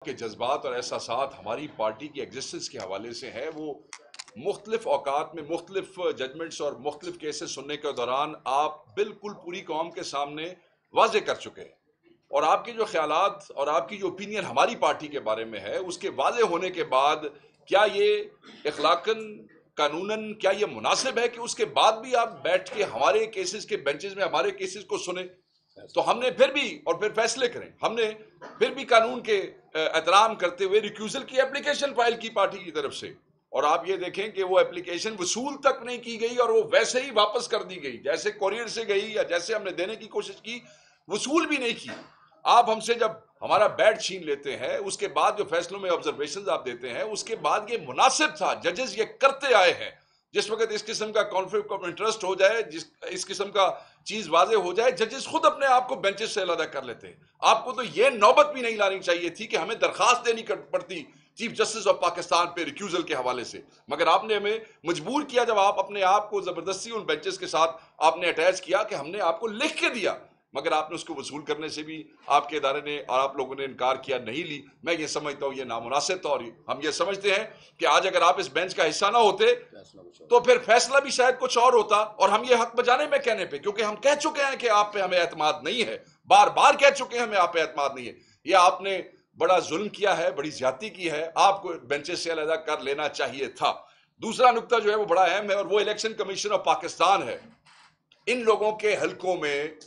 के जज्बात और एहसासात हमारी पार्टी की एग्जिस्टेंस के हवाले से है, वो मुख्तलिफ औकात में मुख्तलिफ जजमेंट्स और मुख्तलिफ केसेस सुनने के दौरान आप बिल्कुल पूरी कौम के सामने वाजे कर चुके हैं। और आपके जो ख्यालात और आपकी जो ओपिनियन हमारी पार्टी के बारे में है, उसके वाजे होने के बाद क्या ये इखलाकन कानूनन क्या ये मुनासिब है कि उसके बाद भी आप बैठ के हमारे केसेस के बेंचेस में हमारे केसेस को सुने? तो हमने फिर भी और फिर फैसले करें, हमने फिर भी कानून के एहतराम करते हुए रिक्यूजल की एप्लीकेशन फाइल की पार्टी की तरफ से। और आप ये देखें कि वो एप्लीकेशन वसूल तक नहीं की गई और वो वैसे ही वापस कर दी गई, जैसे कोरियर से गई या जैसे हमने देने की कोशिश की, वसूल भी नहीं की। आप हमसे जब हमारा बैट छीन लेते हैं, उसके बाद जो फैसलों में ऑब्जर्वेशन आप देते हैं, उसके बाद ये मुनासिब था, जजेस ये करते आए हैं। जिस वक्त इस किस्म का कॉन्फ्लिक्ट ऑफ इंटरेस्ट हो जाए, इस किस्म का चीज वाजे हो जाए, जजेस खुद अपने आप को बेंचेस से अलग कर लेते हैं। आपको तो यह नौबत भी नहीं लानी चाहिए थी कि हमें दरखास्त देनी पड़ती चीफ जस्टिस ऑफ पाकिस्तान पे रिक्यूजल के हवाले से, मगर आपने हमें मजबूर किया जब आप अपने आप को जबरदस्ती उन बेंचेस के साथ आपने अटैच किया कि हमने आपको लिख के दिया, मगर आपने उसको वसूल करने से भी आपके इदारे ने और आप लोगों ने इनकार किया, नहीं ली। मैं ये समझता हूँ ये नामुनासिब था और हम ये समझते हैं कि आज अगर आप इस बेंच का हिस्सा ना होते तो फिर फैसला भी शायद कुछ और होता। और हम ये हक बजाने में कहने पे, क्योंकि हम कह चुके हैं कि आप पे हमें एतमाद नहीं है, बार बार कह चुके हैं हमें आप पे एतमाद नहीं है। ये आपने बड़ा जुल्म किया है, बड़ी ज्यादती की है, आपको बेंचेस से अलग कर लेना चाहिए था। दूसरा नुकता जो है वो बड़ा अहम है और वो इलेक्शन कमीशन ऑफ पाकिस्तान है। इन लोगों के हलकों में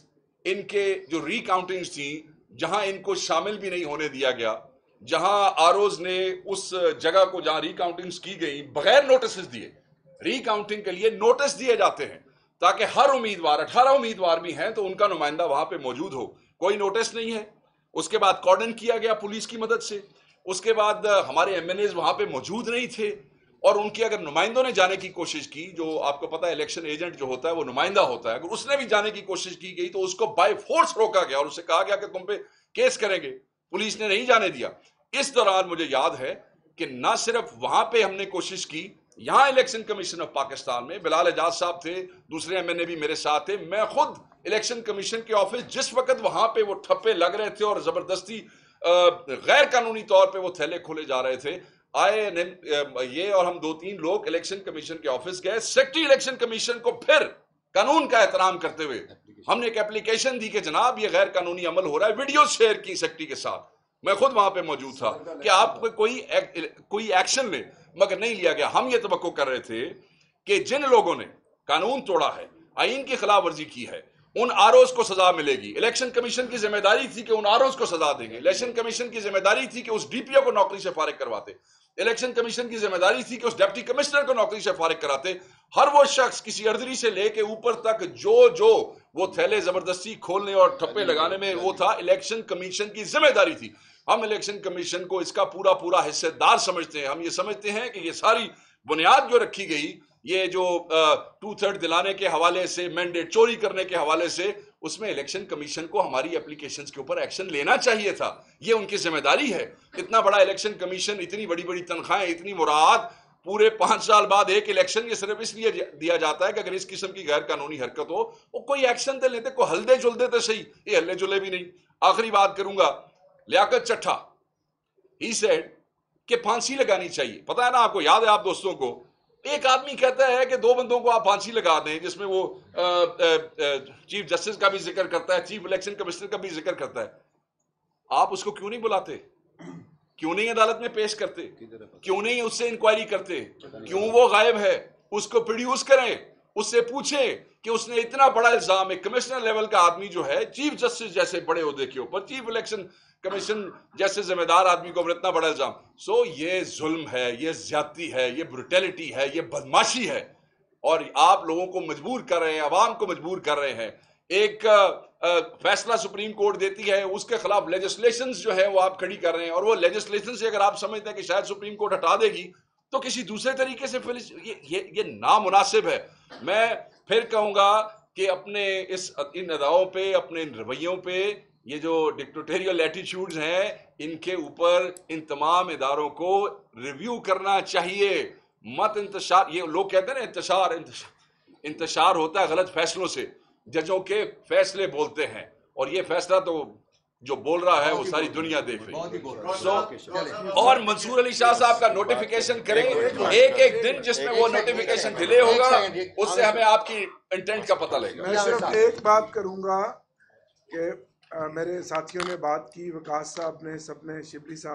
इनके जो रिकाउंटिंग्स थी, जहां इनको शामिल भी नहीं होने दिया गया, जहां आरओज ने उस जगह को जहां रिकाउंटिंग्स की गई बगैर नोटिस दिए, रिकाउंटिंग के लिए नोटिस दिए जाते हैं ताकि हर उम्मीदवार, 18 उम्मीदवार भी हैं तो उनका नुमाइंदा वहां पे मौजूद हो, कोई नोटिस नहीं है। उसके बाद कॉर्डन किया गया पुलिस की मदद से, उसके बाद हमारे एमएनएज वहां पे मौजूद नहीं थे और उनकी अगर नुमाइंदों ने जाने की कोशिश की, जो आपको पता है इलेक्शन एजेंट जो होता है वो नुमाइंदा होता है, अगर उसने भी जाने की कोशिश की गई तो उसको बाय फोर्स रोका गया और उससे कहा गया कि तुम पे केस करेंगे। पुलिस ने नहीं जाने दिया। इस दौरान मुझे याद है कि ना सिर्फ वहां पे हमने कोशिश की, यहां इलेक्शन कमीशन ऑफ पाकिस्तान में बिलाल एजाज साहब थे, दूसरे एमएनए भी मेरे साथ थे, मैं खुद इलेक्शन कमीशन के ऑफिस जिस वक्त वहां पे वो ठप्पे लग रहे थे और जबरदस्ती गैर कानूनी तौर पे वो थैले खोले जा रहे थे, आए ये और हम 2-3 लोग इलेक्शन कमीशन के ऑफिस गए। सेक्रेटरी इलेक्शन कमीशन को फिर कानून का एहतराम करते हुए हमने एक एप्लीकेशन दी कि जनाब ये गैर कानूनी अमल हो रहा है, वीडियो शेयर की सेक्रेटरी के साथ, मैं खुद वहां पे मौजूद था कि आप कोई एक्शन ले, मगर नहीं लिया गया। हम ये तवक्को कर रहे थे कि जिन लोगों ने कानून तोड़ा है, आईन की खिलाफ वर्जी की है, उन आरओज को सजा मिलेगी। इलेक्शन कमीशन की जिम्मेदारी थी कि उन आरओज को सजा देंगे। इलेक्शन कमीशन की जिम्मेदारी थी कि उस डीपीओ को नौकरी से फारिग करवाते। इलेक्शन कमीशन की जिम्मेदारी थी कि उस डिप्टी कमिश्नर को नौकरी से फारिग कराते। हर वो शख्स किसी अर्दरी से लेके ऊपर तक जो वो थैले जबरदस्ती खोलने और ठप्पे लगाने में वो था, इलेक्शन कमीशन की जिम्मेदारी थी। हम इलेक्शन कमीशन को इसका पूरा पूरा हिस्सेदार समझते हैं। हम ये समझते हैं कि ये सारी बुनियाद जो रखी गई, ये जो 2/3 दिलाने के हवाले से, मैंडेट चोरी करने के हवाले से, उसमें इलेक्शन कमीशन को हमारी एप्लीकेशंस के ऊपर एक्शन लेना चाहिए था। ये उनकी जिम्मेदारी है। इतना बड़ा इलेक्शन कमीशन, इतनी बड़ी बड़ी तनख्वाहें, इतनी मुराद, पूरे 5 साल बाद एक इलेक्शन, ये सिर्फ इसलिए दिया जाता है कि अगर इस किस्म की गैर कानूनी हरकत हो वो कोई एक्शन दे लेते, कोई हल्दे जुलदे तो सही, ये हल्ले जुले भी नहीं। आखिरी बात करूंगा, लियाकत चट्टा ही सेड कि फांसी लगानी चाहिए। पता है ना आपको, याद है आप दोस्तों को, एक आदमी कहता है कि 2 बंदों को आप फांसी लगा दें, जिसमें वो चीफ जस्टिस का भी जिक्र करता है, चीफ इलेक्शन कमिश्नर का भी जिक्र करता है। आप उसको क्यों नहीं बुलाते, क्यों नहीं अदालत में पेश करते, क्यों नहीं उससे इंक्वायरी करते, क्यों वो गायब है? उसको प्रोड्यूस करें, उससे पूछें कि उसने इतना बड़ा इल्जाम, एक कमिश्नर लेवल का आदमी जो है, चीफ जस्टिस जैसे बड़े ओहदे के ऊपर, चीफ इलेक्शन कमीशन जैसे जिम्मेदार आदमी को इतना बड़ा इल्जाम। सो ये जुल्म है, ये ज्यादती है, ये ब्रुटैलिटी है, ये बदमाशी है और आप लोगों को मजबूर कर रहे हैं, अवाम को मजबूर कर रहे हैं। एक फैसला सुप्रीम कोर्ट देती है, उसके खिलाफ लेजिस्लेशंस जो है वो आप खड़ी कर रहे हैं और वो लेजिस्लेशन से अगर आप समझते हैं कि शायद सुप्रीम कोर्ट हटा देगी तो किसी दूसरे तरीके से फिर ये नामुनासिब है। मैं फिर कहूंगा कि अपने इन अदाओं पे, अपने इन रवैयों पे, ये जो डिक्टेटोरियल एटीट्यूड्स हैं, इनके ऊपर इन तमाम इदारों को रिव्यू करना चाहिए। मत इंतशार, ये लोग कहते हैं ना इंतशार होता है गलत फैसलों से, जजों के फैसले बोलते हैं और ये फैसला तो जो बोल रहा है वो सारी दुनिया देख रही है। है। और मंसूर अली शाह साहब का नोटिफिकेशन करें, एक एक दिन जिसमें वो नोटिफिकेशन डिले होगा, उससे हमें आपकी इंटेंट का पता लगेगा। मैं सिर्फ एक बात करूंगा कि मेरे साथियों ने बात की, वकास साहब ने, सबने, शिबली साहब